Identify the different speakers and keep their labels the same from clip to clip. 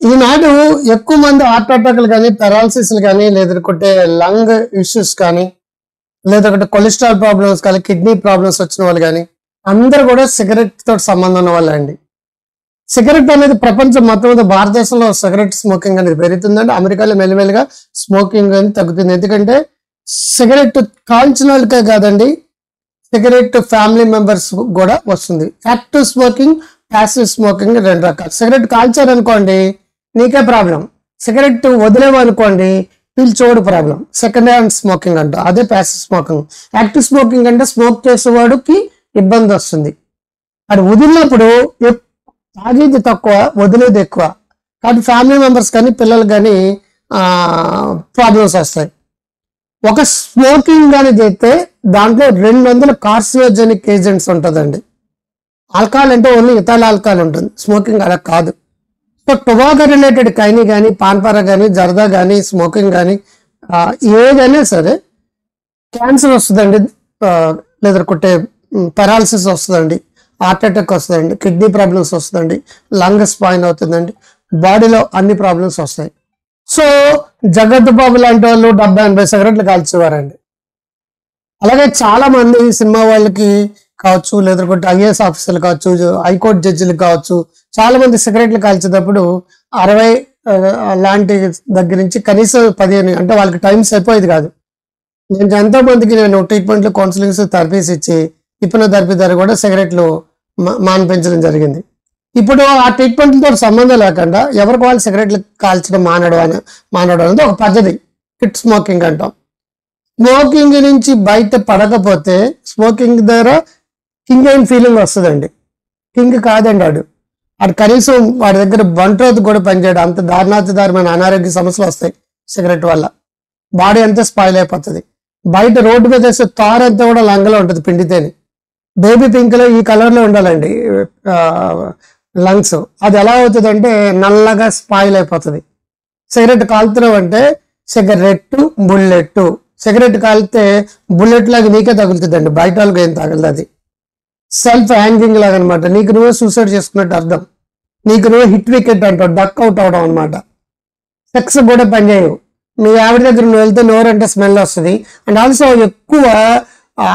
Speaker 1: ఈనాడు ఎక్కువ మంది హార్ట్ అటాక్లు కానీ పెరాలసిస్లు కానీ లేదంటే లంగ్ ఇష్యూస్ కానీ లేదంటే కొలెస్ట్రాల్ ప్రాబ్లమ్స్ కానీ కిడ్నీ ప్రాబ్లమ్స్ వచ్చిన వాళ్ళు కానీ అందరూ కూడా సిగరెట్ తోటి సంబంధం ఉన్న వాళ్ళే అండి. సిగరెట్ అనేది ప్రపంచం మొత్తం మీద భారతదేశంలో సిగరెట్ స్మోకింగ్ అనేది పెరుగుతుందండి. అమెరికాలో మెల్లిమెల్లిగా స్మోకింగ్ అనేది తగ్గుతుంది. ఎందుకంటే సిగరెట్ కాల్చిన వాళ్ళకే కాదండి, సిగరెట్ ఫ్యామిలీ మెంబర్స్ కూడా వస్తుంది. యాక్టివ్ స్మోకింగ్, ప్యాసివ్ స్మోకింగ్ రెండు రకాలు. సిగరెట్ కాల్చారనుకోండి నీకే ప్రాబ్లం, సిగరెట్ వదిలేవనుకోండి పీల్చోడు ప్రాబ్లం. సెకండ్ హ్యాండ్ స్మోకింగ్ అంట, అదే ప్యాసివ్ స్మోకింగ్. యాక్టివ్ స్మోకింగ్ అంటే స్మోక్ చేసేవాడికి ఇబ్బంది వస్తుంది. అది వదిలినప్పుడు తాగేది తక్కువ, వదిలేది ఎక్కువ. కాబట్టి ఫ్యామిలీ మెంబర్స్ కానీ పిల్లలు కానీ ప్రాబ్లమ్స్ వస్తాయి. ఒక స్మోకింగ్ కానీ చేస్తే దాంట్లో 200 కార్సినోజెనిక్ ఏజెంట్స్ ఉంటుందండి. ఆల్కహాల్ అంటే ఓన్లీ ఇథాల్ ఆల్కహాల్ ఉంటుంది, స్మోకింగ్ అలా కాదు. సో టొబాకో రిలేటెడ్ కైని కానీ పాన్పరా కానీ జర్దా కానీ స్మోకింగ్ కానీ ఏదైనా సరే క్యాన్సర్ వస్తుందండి, లేదంటే పెరాలసిస్ వస్తుందండి, హార్ట్ అటాక్ వస్తుందండి, కిడ్నీ ప్రాబ్లమ్స్ వస్తుందండి, లంగ్ స్పాయిన్ అవుతుందండి, బాడీలో అన్ని ప్రాబ్లమ్స్ వస్తాయి. సో జగత్ బాబు లాంటి వాళ్ళు 70-80 సిగరెట్లు కాల్చేవారండి. అలాగే చాలా మంది సినిమా వాళ్ళకి కావచ్చు, లేదంటే ఐఏఎస్ ఆఫీసర్లు కావచ్చు, హైకోర్టు జడ్జిలు కావచ్చు, చాలా మంది సిగరెట్లు కాల్చేటప్పుడు 60 లాంటి దగ్గర నుంచి కనీసం 15, అంటే వాళ్ళకి టైం సరిపోయేది కాదు. నేను ఎంతో మందికి ట్రీట్మెంట్లు, కౌన్సిలింగ్స్, థెరపీస్ ఇచ్చి హిప్నోథెరపీ ద్వారా కూడా సిగరెట్లు మానిపించడం జరిగింది. ఇప్పుడు ఆ ట్రీట్మెంట్లతో సంబంధం లేకుండా ఎవరికి వాళ్ళు సిగరెట్లు కాల్చడం మానడం అనేది ఒక పద్ధతి, కిట్ స్మోకింగ్ అంటాం. స్మోకింగ్ నుంచి బయట పడకపోతే స్మోకింగ్ ద్వారా కింగ్ అయిన ఫీలింగ్ వస్తుందండి. కింగ్ కాదండి వాడు కనీసం వాడి దగ్గర బంట్రోత్ కూడా పనిచేయడం, అంత దారుణాతిదారుమైన అనారోగ్య సమస్యలు వస్తాయి సిగరెట్ వల్ల. బాడీ అంతా స్పాయిల్ అయిపోతుంది. బయట రోడ్డు మీద వేస్తే తార్ అంతా కూడా లంగలో ఉంటుంది పిండితేని. బేబీ పింక్ లో ఈ కలర్ లో ఉండాలండి లంగ్స్. అది ఎలా అవుతుంది అంటే నల్లగా స్పాయిల్ అయిపోతుంది. సిగరెట్ కాలుతున్నావు అంటే సిగరెట్ బుల్లెట్, సిగరెట్ కాలితే బుల్లెట్ లాగా నీకే తగులుతుందండి, బయట వాళ్ళకి ఏం తగలదు. అది సెల్ఫ్ హ్యాంగింగ్ లాగా అనమాట. నీకు నువ్వే సూసైడ్ చేసుకున్నట్టు అర్థం. నీకు నువ్వే హిట్ వికెట్ అంటావు, డక్ అవుట్ అవడం అనమాట. సెక్స్ కూడా పనిచేయవు. మీ ఆవిడ దగ్గర నువ్వు వెళ్తే నోరంటే స్మెల్ వస్తుంది. అండ్ ఆల్సో ఎక్కువ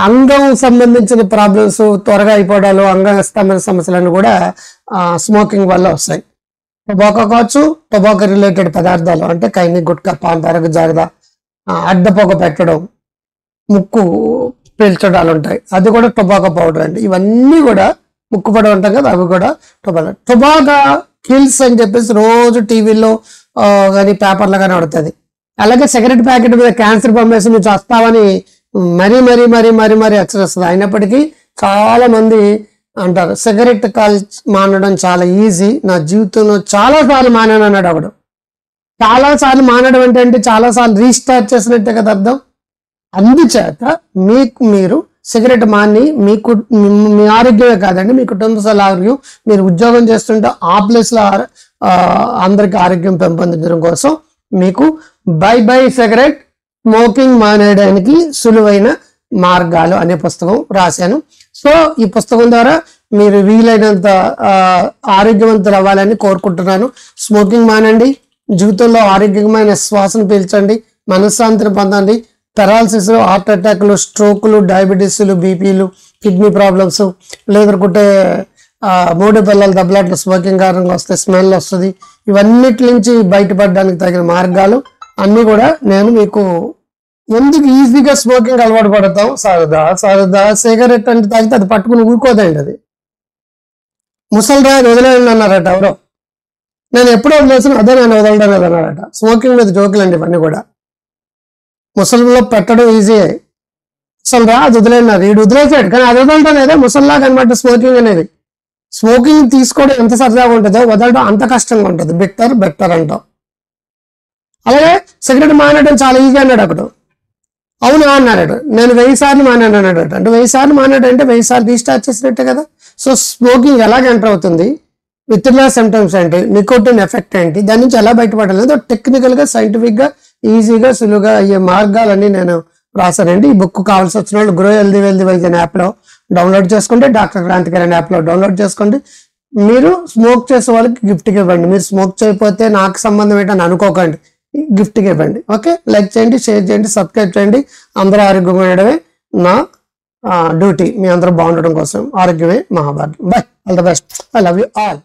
Speaker 1: అంగం సంబంధించిన ప్రాబ్లమ్స్, త్వరగా అయిపోవడాలు, అంగ స్తంభన సమస్యలను కూడా స్మోకింగ్ వల్ల వస్తాయి. టొబాకో కావచ్చు, టొబాకో రిలేటెడ్ పదార్థాలు అంటే కైని, గుట్కా, పాన్ పరాగ్, జర్దా, అడ్డపొగ పెట్టడం, ముక్కు పీల్చడాలు ఉంటాయి, అది కూడా టొబాకో పౌడర్ అండి. ఇవన్నీ కూడా ముక్కు పడ ఉంటాం కదా, అవి కూడా టొబాకో కిల్స్ అని చెప్పేసి రోజు టీవీలో కానీ పేపర్లో కానీ పడుతుంది. అలాగే సిగరెట్ ప్యాకెట్ మీద క్యాన్సర్ పంపేసి నువ్వు చేస్తావని మరీ మరీ మరీ మరీ మరీ హెచ్చరిస్తుంది. అయినప్పటికీ చాలా మంది అంటారు సిగరెట్ మానడం చాలా ఈజీ, నా జీవితంలో చాలా సార్లు మానాను అన్నాడు ఒకడు. చాలా సార్లు మానడం అంటే చాలా సార్లు రీస్టార్ట్ చేసినట్టే కదా అర్థం. అందుచేత మీరు సిగరెట్ మాని మీ ఆరోగ్యమే కాదండి, మీ కుటుంబ సభ్యుల ఆరోగ్యం, మీరు ఉద్యోగం చేస్తుంటే ఆ ప్లేస్లో అందరికి ఆరోగ్యం పెంపొందించడం కోసం మీకు బై బై సిగరెట్ స్మోకింగ్ మానేయడానికి సులువైన మార్గాలు అనే పుస్తకం రాశాను. సో ఈ పుస్తకం ద్వారా మీరు వీలైనంత ఆరోగ్యవంతులు అవ్వాలని కోరుకుంటున్నాను. స్మోకింగ్ మానండి, జీవితంలో ఆరోగ్యమైన శ్వాసను పీల్చండి, మనశ్శాంతిని పొందండి. పెరాలసిస్, హార్ట్ అటాక్లు, స్ట్రోకులు, డయాబెటీస్లు, బీపీలు, కిడ్నీ ప్రాబ్లమ్స్, లేదంటే 3 పిల్లల దెబ్బలాట్లు స్మోకింగ్ కారణంగా వస్తే స్మెల్ వస్తుంది. ఇవన్నిటి నుంచి బయటపడడానికి తగిన మార్గాలు అన్నీ కూడా నేను మీకు. ఎందుకు ఈజీగా స్మోకింగ్ అలవాటు పడతాం? సరదా సిగరెట్ అంటే తాగితే అది పట్టుకుని ఊరుకోదండి. అది ముసలిరా వదిలేయండి అన్నారట ఎవరో. నేను ఎప్పుడో వదిలేసాను, అదే నేను వదలడం అన్నారట. స్మోకింగ్ మీద జోకులండి ఇవన్నీ కూడా. ముసలిలో పెట్టడం ఈజీ, ముసలిరా అది వదిలేన్నారు, వీడు వదిలేసాడు కానీ అది వదలడం లేదా ముసలిలాగా అనమాట. స్మోకింగ్ అనేది, స్మోకింగ్ తీసుకోవడం ఎంత సరదాగా ఉంటుందో వదలడం అంత కష్టంగా ఉంటుంది. బెటర్ అంటాం. అలాగే సిగరెట్ మానేయడం చాలా ఈజీ అన్నాడు ఒకడు. అవునా అన్నాడు. నేను 1000 సార్లు మానాను అన్నాడు. అంటే 1000 సార్లు మానాడు అంటే 1000 సార్లు రీస్టార్ట్ చేసినట్టే కదా. సో స్మోకింగ్ ఎలాగ ఎంటర్ అవుతుంది, విత్డ్రా సిమ్టమ్స్ ఏంటి, నికోటిన్ ఎఫెక్ట్ ఏంటి, దాని నుంచి ఎలా బయటపడాలి, టెక్నికల్గా, సైంటిఫిక్గా, ఈజీగా, సులువుగా అయ్యే మార్గాలన్నీ నేను రాశానండి. ఈ బుక్ కావాల్సి వచ్చిన వాళ్ళు గ్రో హెల్దీ వెల్దీ వైజ్ అనే యాప్లో డౌన్లోడ్ చేసుకోండి, డాక్టర్ క్రాంతికర్ అనే యాప్లో డౌన్లోడ్ చేసుకోండి. మీరు స్మోక్ చేసే వాళ్ళకి గిఫ్ట్గా ఇవ్వండి. మీరు స్మోక్ చేయకపోతే నాకు సంబంధం ఏంటని అనుకోకండి, గిఫ్ట్గా ఇవ్వండి. ఓకే, లైక్ చేయండి, షేర్ చేయండి, సబ్స్క్రైబ్ చేయండి. అందరూ ఆరోగ్యంగా ఉండడమే నా డ్యూటీ. మీ అందరూ బాగుండడం కోసం. ఆరోగ్యమే మహాభాగ్యం. By, all the best. I love you all.